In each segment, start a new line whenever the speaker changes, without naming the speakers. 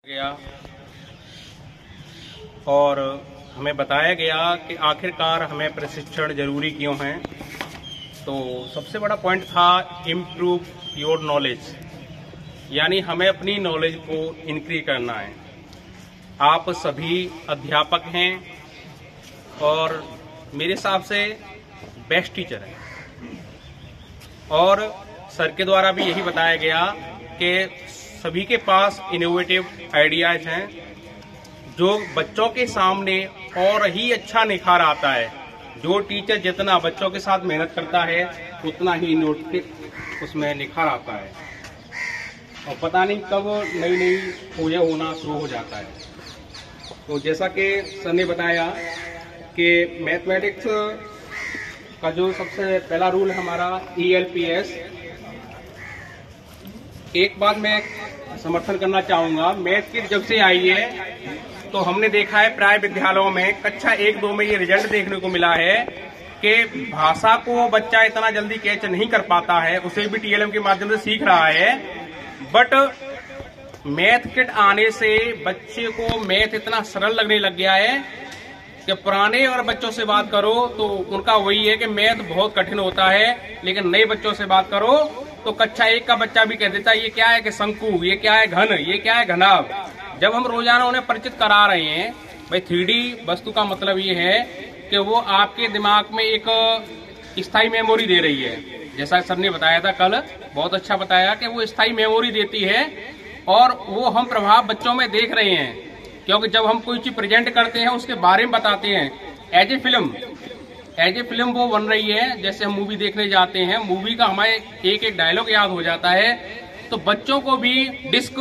गया और हमें बताया गया कि आखिरकार हमें प्रशिक्षण जरूरी क्यों है। तो सबसे बड़ा पॉइंट था इम्प्रूव योर नॉलेज, यानी हमें अपनी नॉलेज को इंक्रीज करना है। आप सभी अध्यापक हैं और मेरे हिसाब से बेस्ट टीचर हैं, और सर के द्वारा भी यही बताया गया कि सभी के पास इनोवेटिव आइडियाज हैं जो बच्चों के सामने और ही अच्छा निखार आता है। जो टीचर जितना बच्चों के साथ मेहनत करता है उतना ही इनोवेटिव उसमें निखार आता है, और पता नहीं कब नई नई खोजें होना शुरू हो जाता है। तो जैसा कि सर ने बताया कि मैथमेटिक्स का जो सबसे पहला रूल है हमारा ELPS। एक बात मैं समर्थन करना चाहूंगा, मैथ की जब से आई है तो हमने देखा है प्राय विद्यालयों में कक्षा 1-2 में ये रिजल्ट देखने को मिला है कि भाषा को बच्चा इतना जल्दी कैच नहीं कर पाता है, उसे भी TLM के माध्यम से सीख रहा है। बट मैथ किट आने से बच्चे को मैथ इतना सरल लगने लग गया है कि पुराने और बच्चों से बात करो तो उनका वही है कि मैथ बहुत कठिन होता है, लेकिन नए बच्चों से बात करो तो कक्षा 1 का बच्चा भी कह देता है ये क्या है कि शंकु, ये क्या है घन, ये क्या है घनाभ। जब हम रोजाना उन्हें परिचित करा रहे हैं, भाई 3D वस्तु का मतलब ये है कि वो आपके दिमाग में एक स्थायी मेमोरी दे रही है। जैसा सर ने बताया था कल, बहुत अच्छा बताया कि वो स्थायी मेमोरी देती है, और वो हम प्रभाव बच्चों में देख रहे हैं, क्योंकि जब हम कोई चीज प्रेजेंट करते हैं उसके बारे में बताते हैं एज ए फिल्म वो बन रही है। जैसे हम मूवी देखने जाते हैं, मूवी का हमारे एक एक डायलॉग याद हो जाता है। तो बच्चों को भी डिस्क,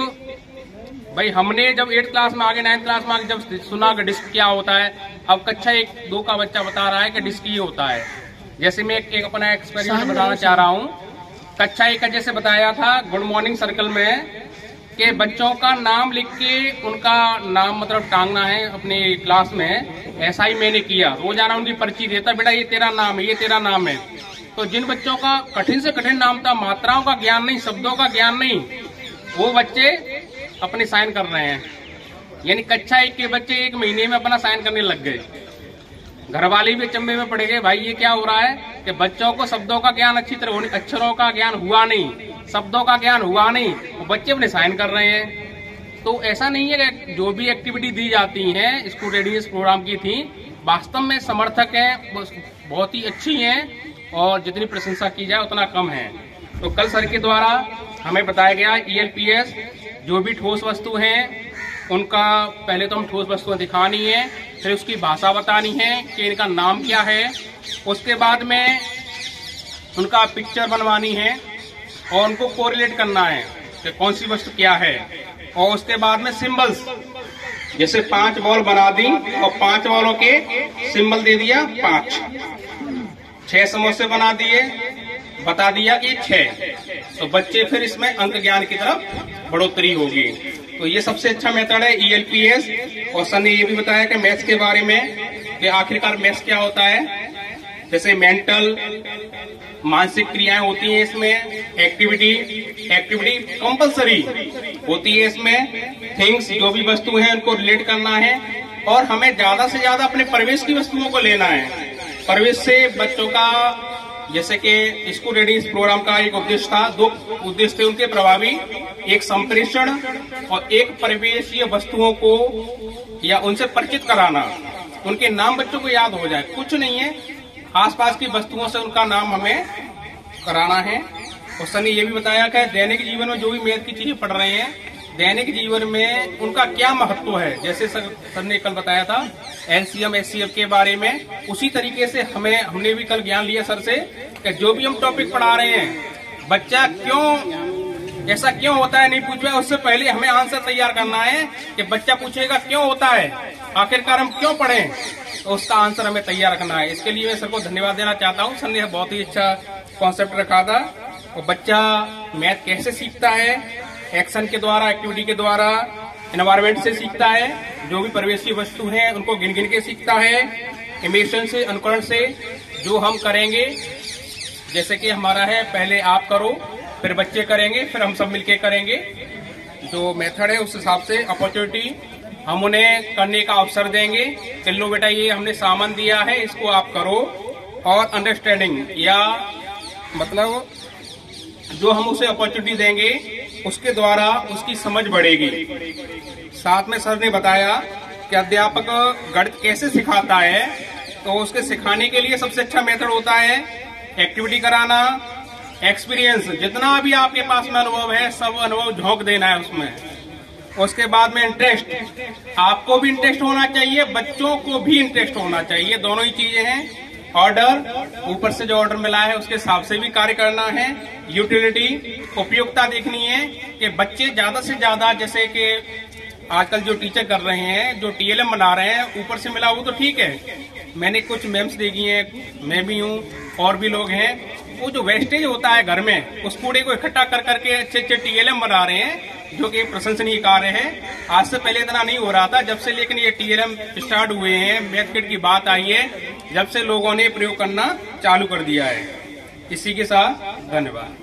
भाई हमने जब 8th क्लास में आगे 9th क्लास में आगे जब सुना कि डिस्क क्या होता है, अब कक्षा 1-2 का बच्चा बता रहा है कि डिस्क ये होता है। जैसे मैं एक अपना एक्सपेरिमेंट बताना चाह रहा हूँ। कक्षा 1 का जैसे बताया था गुड मॉर्निंग सर्कल में कि बच्चों का नाम लिख के उनका नाम मतलब टांगना है अपने क्लास में। ऐसा ही मैंने किया, रोजाना उनकी पर्ची देता, बेटा ये तेरा नाम है, ये तेरा नाम है। तो जिन बच्चों का कठिन से कठिन नाम था, मात्राओं का ज्ञान नहीं, शब्दों का ज्ञान नहीं, वो बच्चे अपने साइन कर रहे हैं। यानी कक्षा 1 के बच्चे 1 महीने में अपना साइन करने लग गए। घर वाले भी अचंभे में पड़ गए, भाई ये क्या हो रहा है कि बच्चों को शब्दों का ज्ञान अच्छी तरह होने, अक्षरों का ज्ञान हुआ नहीं, शब्दों का ज्ञान हुआ नहीं, वो बच्चे अपने साइन कर रहे हैं। तो ऐसा नहीं है कि जो भी एक्टिविटी दी जाती है स्कूल रेडीनेस प्रोग्राम की थी, वास्तव में समर्थक है, बहुत ही अच्छी हैं, और जितनी प्रशंसा की जाए उतना कम है। तो कल सर के द्वारा हमें बताया गया ELPS, जो भी ठोस वस्तु हैं उनका पहले तो हम ठोस वस्तुएं दिखानी है, फिर उसकी भाषा बतानी है कि इनका नाम क्या है, उसके बाद में उनका पिक्चर बनवानी है और उनको कोरिलेट करना है कि कौन सी वस्तु क्या है, और उसके बाद में सिंबल्स, जैसे 5 बॉल बना दी और 5 बॉलों के सिंबल दे दिया 5, 6 समोसे बना दिए, बता दिया कि 6, तो बच्चे फिर इसमें अंक ज्ञान की तरफ बढ़ोतरी होगी। तो ये सबसे अच्छा मेथड है ELPS। और सर ने ये भी बताया कि मैथ्स के बारे में कि आखिरकार मैथ्स क्या होता है। जैसे मेंटल, मानसिक क्रियाएं होती हैं इसमें, एक्टिविटी कंपलसरी होती है इसमें, थिंग्स जो भी वस्तु है उनको रिलेट करना है, और हमें ज्यादा से ज्यादा अपने परिवेश की वस्तुओं को लेना है। परिवेश से बच्चों का, जैसे कि स्कूल रेडीनेस प्रोग्राम का एक उद्देश्य था, 2 उद्देश्य थे उनके प्रभावी, एक संप्रेषण और एक परिवेशीय वस्तुओं को या उनसे परिचित कराना, उनके नाम बच्चों को याद हो जाए। कुछ नहीं है, आसपास की वस्तुओं से उनका नाम हमें कराना है। और सर ने ये भी बताया कि दैनिक जीवन में जो भी मैथ की चीजें पढ़ रहे हैं, दैनिक जीवन में उनका क्या महत्व है। जैसे सर ने कल बताया था LCM HCF के बारे में, उसी तरीके से हमने भी कल ज्ञान लिया सर से कि जो भी हम टॉपिक पढ़ा रहे हैं, बच्चा क्यों ऐसा क्यों होता है नहीं पूछे, उससे पहले हमें आंसर तैयार करना है कि बच्चा पूछेगा क्यों होता है, आखिरकार हम क्यों पढ़ें, तो उसका आंसर हमें तैयार रखना है। इसके लिए मैं सर को धन्यवाद देना चाहता हूँ। सर ने बहुत ही अच्छा कॉन्सेप्ट रखा था। और बच्चा मैथ कैसे सीखता है, एक्शन के द्वारा, एक्टिविटी के द्वारा, एनवायरमेंट से सीखता है, जो भी परिवेशी वस्तु है उनको गिन गिन के सीखता है, इमेशन से, अनुकरण से। जो हम करेंगे, जैसे कि हमारा है, पहले आप करो, फिर बच्चे करेंगे, फिर हम सब मिलके करेंगे। जो मेथड है उस हिसाब से अपॉर्चुनिटी हम उन्हें करने का अवसर देंगे कि लो बेटा ये हमने सामान दिया है, इसको आप करो। और अंडरस्टैंडिंग या मतलब जो हम उसे अपॉर्चुनिटी देंगे उसके द्वारा उसकी समझ बढ़ेगी। साथ में सर ने बताया कि अध्यापक गणित कैसे सिखाता है, तो उसके सिखाने के लिए सबसे अच्छा मेथड होता है एक्टिविटी कराना, एक्सपीरियंस। जितना भी आपके पास में अनुभव है सब अनुभव झोंक देना है उसमें। उसके बाद में इंटरेस्ट, आपको भी इंटरेस्ट होना चाहिए, बच्चों को भी इंटरेस्ट होना चाहिए, दोनों ही चीजें हैं। ऑर्डर, ऊपर से जो ऑर्डर मिला है उसके हिसाब से भी कार्य करना है। यूटिलिटी, उपयोगिता देखनी है कि बच्चे ज्यादा से ज्यादा, जैसे कि आजकल जो टीचर कर रहे हैं, जो टीएलएम बना रहे हैं, ऊपर से मिला वो तो ठीक है। मैंने कुछ मेम्स देखी हैं, मैं भी हूँ और भी लोग हैं, वो जो वेस्टेज होता है घर में उस कूड़े को इकट्ठा कर करके अच्छे अच्छे टीएलएम बना रहे हैं, जो कि प्रशंसनीय कार्य है। आज से पहले इतना नहीं हो रहा था, जब से लेकिन ये टीएलएम स्टार्ट हुए हैं, मैथ किट की बात आई है, जब से लोगों ने प्रयोग करना चालू कर दिया है। इसी के साथ धन्यवाद।